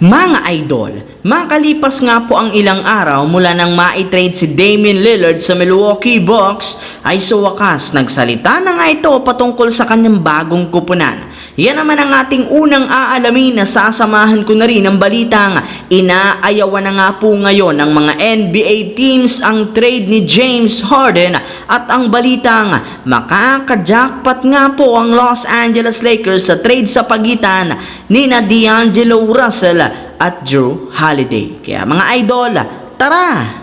Mga idol, makalipas nga po ang ilang araw mula nang ma-trade si Damian Lillard sa Milwaukee Bucks ay sa wakas nagsalita na nga ito patungkol sa kanyang bagong kupunan. Yan naman ang ating unang aalamin na sasamahan ko na rin ang balitang inaayawan na nga po ngayon ng mga NBA teams ang trade ni James Harden at ang balitang makaka-jackpot nga po ang Los Angeles Lakers sa trade sa pagitan ni D'Angelo Russell at Jrue Holiday. Kaya mga idol, tara!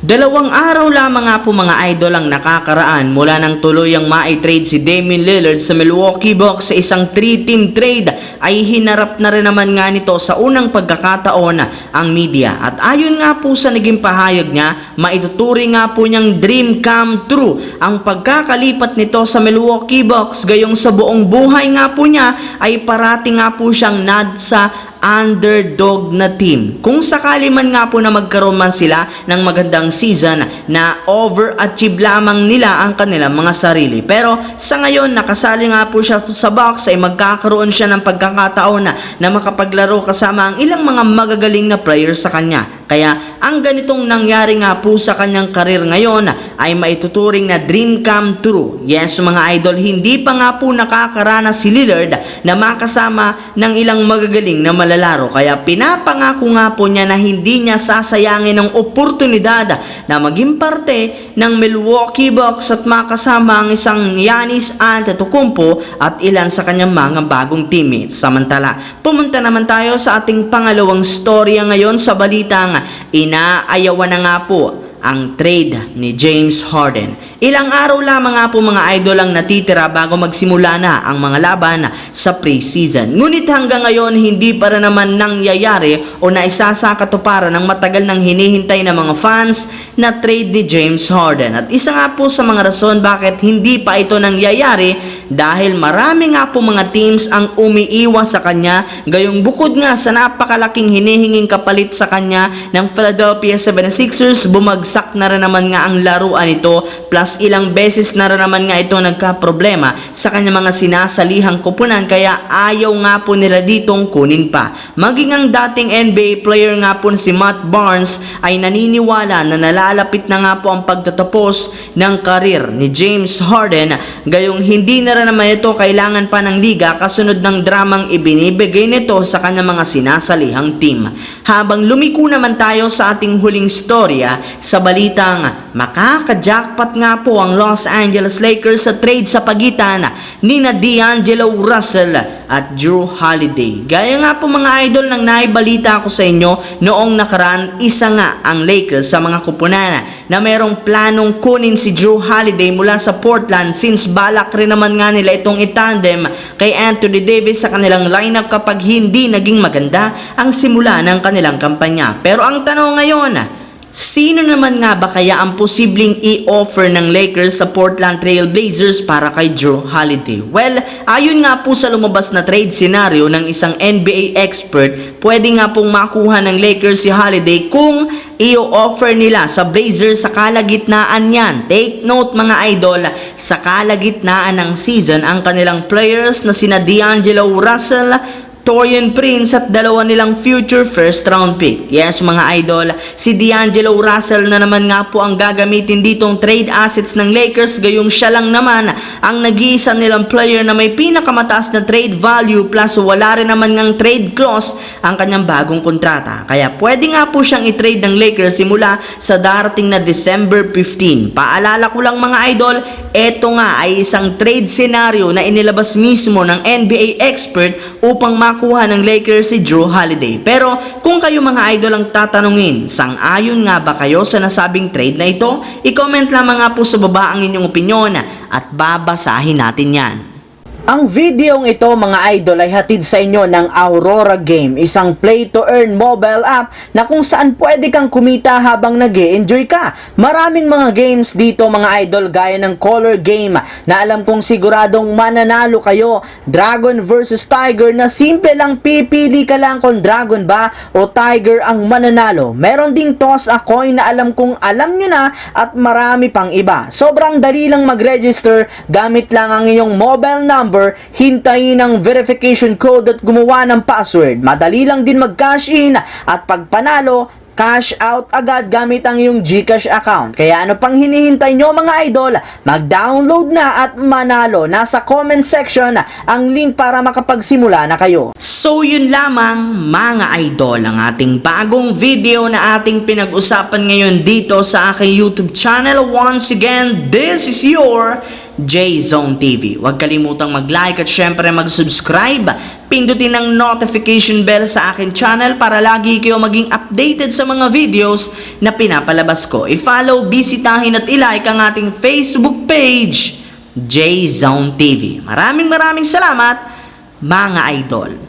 Dalawang araw lamang nga po mga idol ang nakakaraan mula nang tuluyang ma-trade si Damian Lillard sa Milwaukee Bucks sa isang 3-team trade ay hinarap na rin naman nga nito sa unang pagkakataon ang media. At ayon nga po sa naging pahayag niya, maituturing nga po niyang dream come true ang pagkakalipat nito sa Milwaukee Bucks, gayong sa buong buhay nga po niya ay parati nga po siyang sa underdog na team. Kung sakali man nga po na magkaroon man sila ng magandang season na overachieve lamang nila ang kanilang mga sarili. Pero sa ngayon nakasali nga po siya sa Bucks ay magkakaroon siya ng pagkakataon na makapaglaro kasama ang ilang mga magagaling na players sa kanya. Kaya ang ganitong nangyari nga po sa kanyang karir ngayon ay maituturing na dream come true. Yes mga idol, hindi pa nga po nakakaranas si Lillard na makasama ng ilang magagaling na malalaro. Kaya pinapangako nga po niya na hindi niya sasayangin ang oportunidad na maging parte ng Milwaukee Bucks at makasama ang isang Giannis Antetokounmpo at ilan sa kanyang mga bagong teammates. Samantala, pumunta naman tayo sa ating pangalawang storya ngayon sa balitang inaayawan na nga po ang trade ni James Harden. Ilang araw lamang nga po mga idol ang natitira bago magsimula na ang mga laban sa preseason. Ngunit hanggang ngayon hindi para naman nangyayari o naisasakatuparan ng matagal nang hinihintay ng mga fans na trade ni James Harden. At isa nga po sa mga rason bakit hindi pa ito nangyayari dahil marami nga po mga teams ang umiiwas sa kanya, gayong bukod nga sa napakalaking hinihinging kapalit sa kanya ng Philadelphia 76ers, bumagsak na rin naman nga ang laruan ito, plus ilang beses na rin naman nga ito nagka-problema sa kanya mga sinasalihang kupunan, kaya ayaw nga po nila ditong kunin pa. Maging ang dating NBA player nga po si Matt Barnes ay naniniwala na nalalapit na nga po ang pagtatapos ng karir ni James Harden, gayong hindi na rin naman ito kailangan pa ng liga kasunod ng dramang ibinibigay nito sa kanyang mga sinasalihang team. Habang lumiko naman tayo sa ating huling storya sa balitang makaka-jackpot nga po ang Los Angeles Lakers sa trade sa pagitan ni D'Angelo Russell at Jrue Holiday. Gaya nga po mga idol ng naibalita ko sa inyo noong nakaraan, isa nga ang Lakers sa mga kupunan na mayroong planong kunin si Jrue Holiday mula sa Portland, since balak rin naman nga nila itong itandem kay Anthony Davis sa kanilang lineup kapag hindi naging maganda ang simula ng kanilang kampanya. Pero ang tanong ngayon, sino naman nga ba kaya ang posibleng i-offer ng Lakers sa Portland Trail Blazers para kay Jrue Holiday? Well, ayon nga po sa lumabas na trade scenario ng isang NBA expert, pwede nga pong makuha ng Lakers si Holiday kung i-offer nila sa Blazers sa kalagitnaan yan. Take note mga idol, sa kalagitnaan ng season ang kanilang players na sina D'Angelo Russell, Taurean Prince at dalawa nilang future first round pick. Yes mga idol, si D'Angelo Russell na naman nga po ang gagamitin ditong trade assets ng Lakers, gayong siya lang naman ang nag-iisa nilang player na may pinakamataas na trade value, plus wala rin naman ngang trade clause ang kanyang bagong kontrata. Kaya pwede nga po siyang i-trade ng Lakers simula sa darating na December 15. Paalala ko lang mga idol, eto nga ay isang trade scenario na inilabas mismo ng NBA expert upang makuha ng Lakers si Jrue Holiday. Pero kung kayo mga idol ang tatanungin, sang-ayon nga ba kayo sa nasabing trade na ito? I-comment lamang nga po sa baba ang inyong opinyon at babasahin natin yan. Ang videong ito mga idol ay hatid sa inyo ng Aurora Game, isang play-to-earn mobile app na kung saan pwede kang kumita habang nag-e-enjoy ka. Maraming mga games dito mga idol gaya ng Color Game na alam kong siguradong mananalo kayo. Dragon versus Tiger na simple lang, pipili ka lang kung Dragon ba o Tiger ang mananalo. Meron ding Toss a Coin na alam kong alam nyo na at marami pang iba. Sobrang dali lang mag-register, gamit lang ang iyong mobile number, hintayin ang verification code at gumawa ng password. Madali lang din mag-cash in at pag panalo, cash out agad gamit ang iyong GCash account. Kaya ano pang hinihintay nyo mga idol? Mag-download na at manalo. Nasa comment section ang link para makapagsimula na kayo. So yun lamang mga idol ang ating bagong video na ating pinag-usapan ngayon dito sa aking YouTube channel. Once again, this is your J-Zone TV. Huwag kalimutang mag-like at syempre mag-subscribe. Pindutin ang notification bell sa akin channel para lagi kayo maging updated sa mga videos na pinapalabas ko. I-follow, bisitahin at i-like ang ating Facebook page, J-Zone TV. Maraming salamat mga idol.